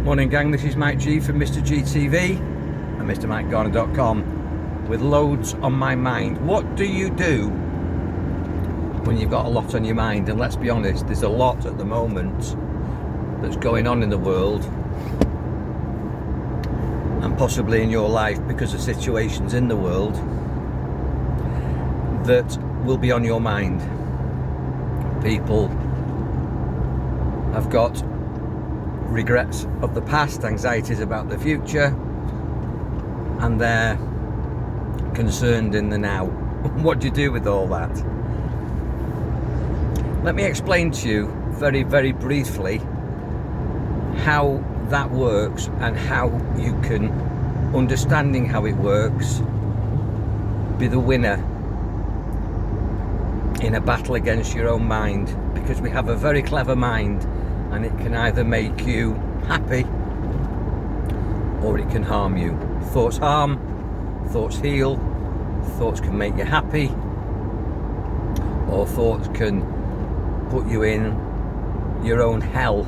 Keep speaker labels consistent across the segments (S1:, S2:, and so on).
S1: Morning gang, this is Mike G from Mr. GTV and MrMikeGarner.com with loads on my mind. What do you do when you've got a lot on your mind? And let's be honest, there's a lot at the moment that's going on in the world and possibly in your life because of situations in the world that will be on your mind. People have got regrets of the past, anxieties about the future, and they're concerned in the now. What do you do with all that? Let me explain to you very, very briefly how that works and how you can, understanding how it works, be the winner in a battle against your own mind, because we have a very clever mind and it can either make you happy or it can harm you. Thoughts harm, thoughts heal, thoughts can make you happy, or thoughts can put you in your own hell.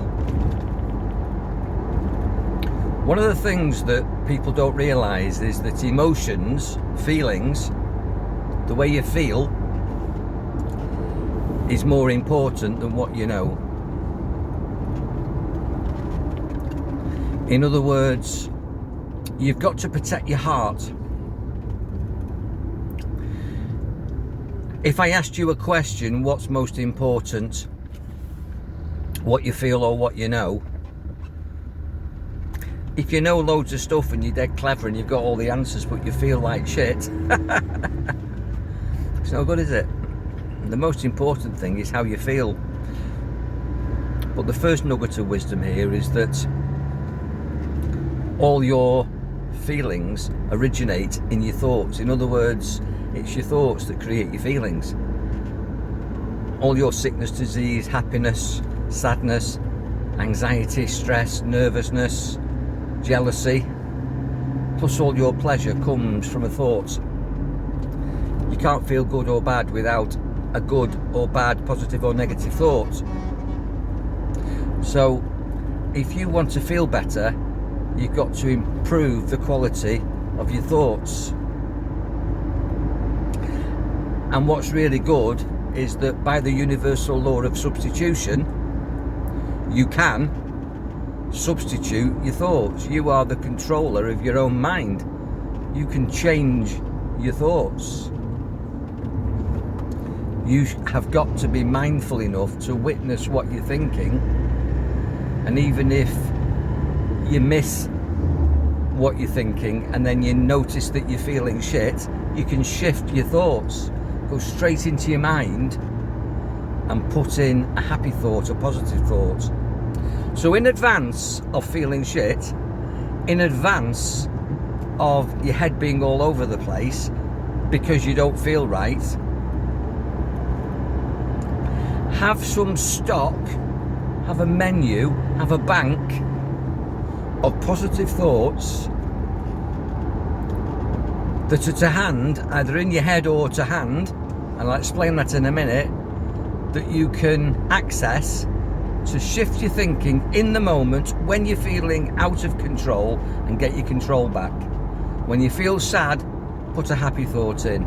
S1: One of the things that people don't realise is that emotions, feelings, the way you feel is more important than what you know. In other words, you've got to protect your heart. If I asked you a question, what's most important, what you feel or what you know? If you know loads of stuff and you're dead clever and you've got all the answers but you feel like shit, it's no good, is it? The most important thing is how you feel. But the first nugget of wisdom here is that all your feelings originate in your thoughts. In other words, it's your thoughts that create your feelings. All your sickness, disease, happiness, sadness, anxiety, stress, nervousness, jealousy, plus all your pleasure comes from a thought. You can't feel good or bad without a good or bad, positive or negative thought. So if you want to feel better, you've got to improve the quality of your thoughts. And what's really good is that by the universal law of substitution, you can substitute your thoughts. You are the controller of your own mind. You can change your thoughts. You have got to be mindful enough to witness what you're thinking, and even if you miss what you're thinking and then you notice that you're feeling shit, you can shift your thoughts, go straight into your mind and put in a happy thought, a positive thought. So in advance of feeling shit, in advance of your head being all over the place because you don't feel right, have some stock, have a menu, have a bank of positive thoughts that are to hand, either in your head or to hand, and I'll explain that in a minute, that you can access to shift your thinking in the moment when you're feeling out of control and get your control back. When you feel sad, put a happy thought in.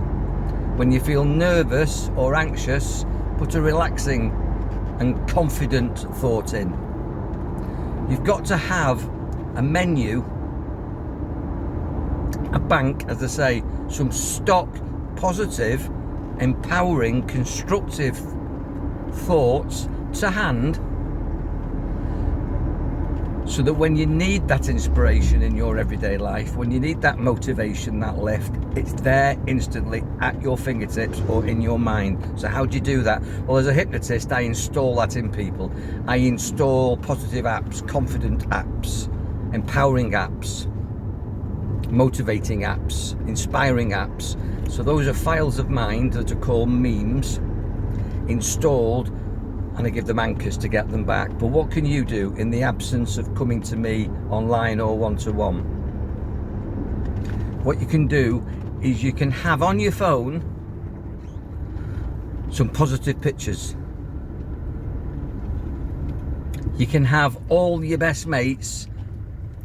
S1: When you feel nervous or anxious, put a relaxing and confident thought in. You've got to have a menu, a bank, as I say, some stock, positive, empowering, constructive thoughts to hand, so that when you need that inspiration in your everyday life, when you need that motivation, that lift, it's there instantly at your fingertips or in your mind. So how do you do that? Well, as a hypnotist, I install that in people. I install positive apps, confident apps, empowering apps, motivating apps, inspiring apps. So those are files of mind that are called memes, installed, and I give them anchors to get them back. But what can you do in the absence of coming to me online or one-to-one? What you can do is you can have on your phone some positive pictures. You can have all your best mates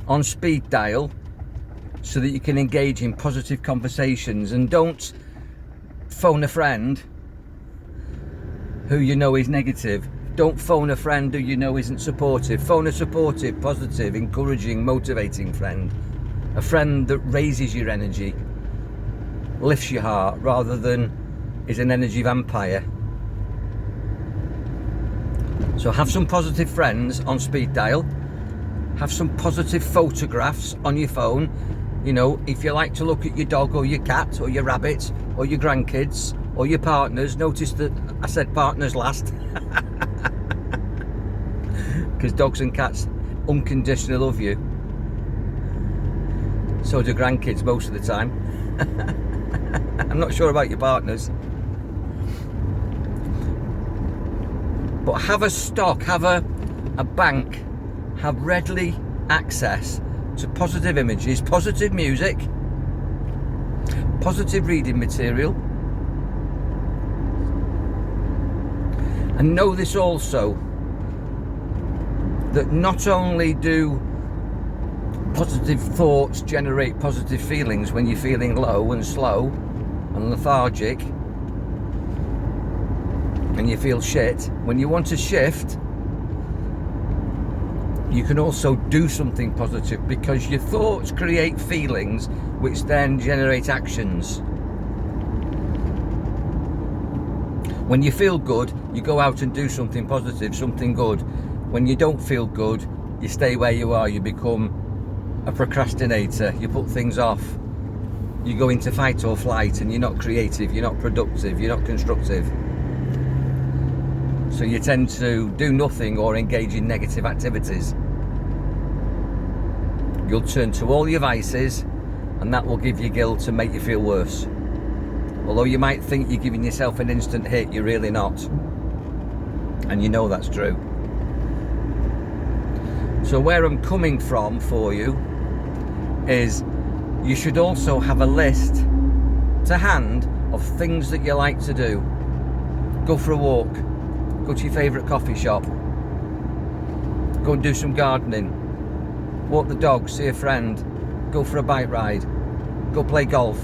S1: on speed dial so that you can engage in positive conversations, and don't phone a friend who you know is negative. Don't phone a friend who you know isn't supportive. Phone a supportive, positive, encouraging, motivating friend. A friend that raises your energy, lifts your heart, rather than is an energy vampire. So have some positive friends on speed dial. Have some positive photographs on your phone. You know, if you like to look at your dog or your cat or your rabbit or your grandkids or your partners, notice that I said partners last. Because dogs and cats unconditionally love you. So do grandkids most of the time. I'm not sure about your partners. But have a stock, have a bank, have readily access to positive images, positive music, positive reading material. And know this also, that not only do positive thoughts generate positive feelings when you're feeling low and slow and lethargic and you feel shit, when you want to shift, you can also do something positive, because your thoughts create feelings which then generate actions. When you feel good, you go out and do something positive, something good. When you don't feel good, you stay where you are. You become a procrastinator. You put things off. You go into fight or flight, and you're not creative, you're not productive, you're not constructive. So you tend to do nothing or engage in negative activities. You'll turn to all your vices, and that will give you guilt and make you feel worse. Although you might think you're giving yourself an instant hit, you're really not. And you know that's true. So where I'm coming from for you is, you should also have a list to hand of things that you like to do. Go for a walk. Go to your favourite coffee shop. Go and do some gardening. Walk the dog, see a friend. Go for a bike ride. Go play golf.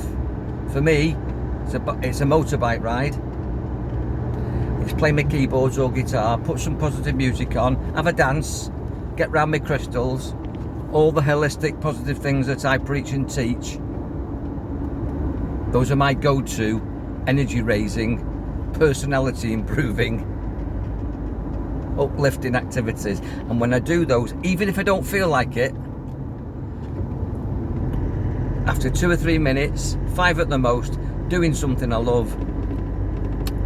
S1: For me, it's a motorbike ride. It's play my keyboards or guitar, put some positive music on, have a dance, get round my crystals, all the holistic positive things that I preach and teach. Those are my go-to energy raising, personality improving, uplifting activities. And when I do those, even if I don't feel like it, after 2 or 3 minutes, 5 at the most, doing something I love,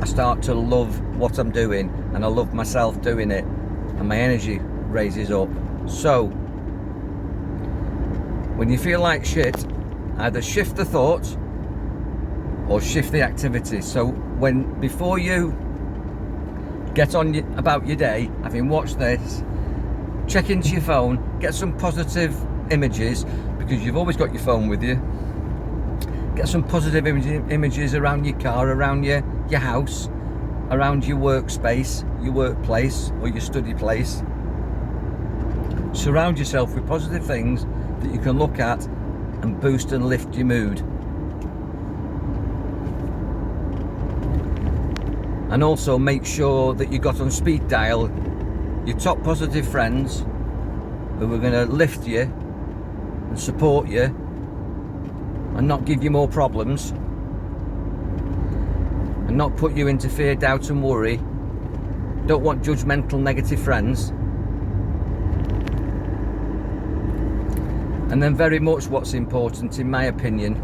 S1: I start to love what I'm doing, and I love myself doing it, and my energy raises up. So when you feel like shit, either shift the thoughts or shift the activity. So before you get on about your day, having watched this, check into your phone, get some positive images, because you've always got your phone with you. Get some positive images around your car, around your house, around your workspace, your workplace or your study place. Surround yourself with positive things that you can look at and boost and lift your mood. And also make sure that you got on speed dial your top positive friends who are going to lift you and support you and not give you more problems and not put you into fear, doubt and worry. Don't want judgmental, negative friends. And then very much what's important, in my opinion,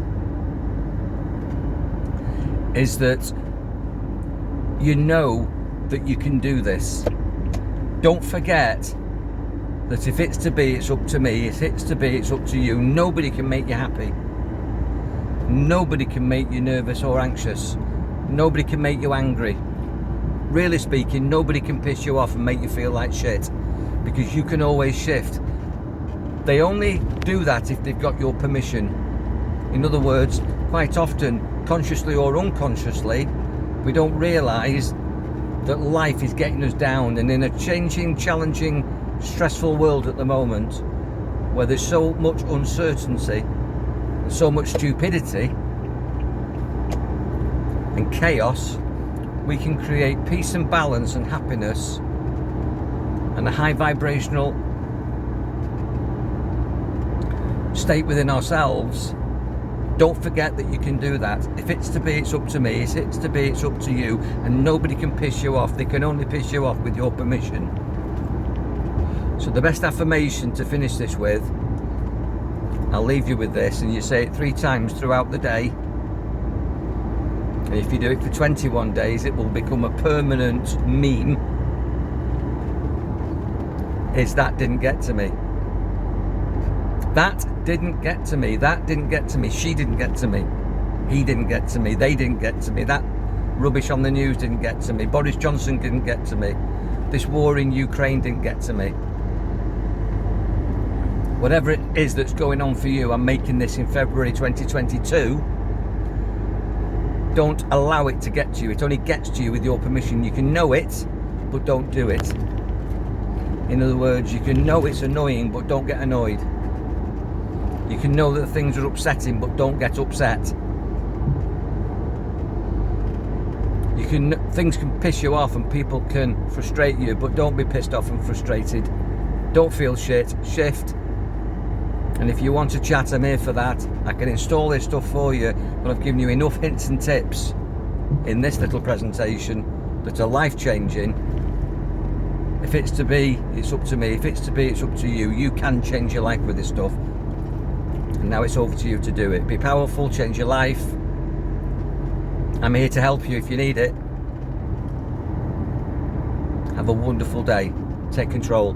S1: is that you know that you can do this. Don't forget that if it's to be, it's up to me. If it's to be, it's up to you. Nobody can make you happy. Nobody can make you nervous or anxious. Nobody can make you angry. Really speaking, nobody can piss you off and make you feel like shit, because you can always shift. They only do that if they've got your permission. In other words, quite often, consciously or unconsciously, we don't realise that life is getting us down, and in a changing, challenging, stressful world at the moment, where there's so much uncertainty and so much stupidity and chaos, we can create peace and balance and happiness and a high vibrational state within ourselves. Don't forget that you can do that. If it's to be, it's up to me. If it's to be, it's up to you. And nobody can piss you off. They can only piss you off with your permission. So the best affirmation to finish this with, I'll leave you with this, and you say it 3 times throughout the day. And if you do it for 21 days, it will become a permanent meme. That didn't get to me. That didn't get to me. That didn't get to me. She didn't get to me. He didn't get to me. They didn't get to me. That rubbish on the news didn't get to me. Boris Johnson didn't get to me. This war in Ukraine didn't get to me. Whatever it is that's going on for you, I'm making this in February 2022. Don't allow it to get to you. It only gets to you with your permission. You can know it, but don't do it. In other words, you can know it's annoying, but don't get annoyed. You can know that things are upsetting, but don't get upset. Things can piss you off and people can frustrate you, but don't be pissed off and frustrated. Don't feel shit. Shift. And if you want to chat, I'm here for that. I can install this stuff for you, but I've given you enough hints and tips in this little presentation that are life-changing. If it's to be, it's up to me. If it's to be, it's up to you. You can change your life with this stuff. And now it's over to you to do it. Be powerful, change your life. I'm here to help you if you need it. Have a wonderful day. Take control.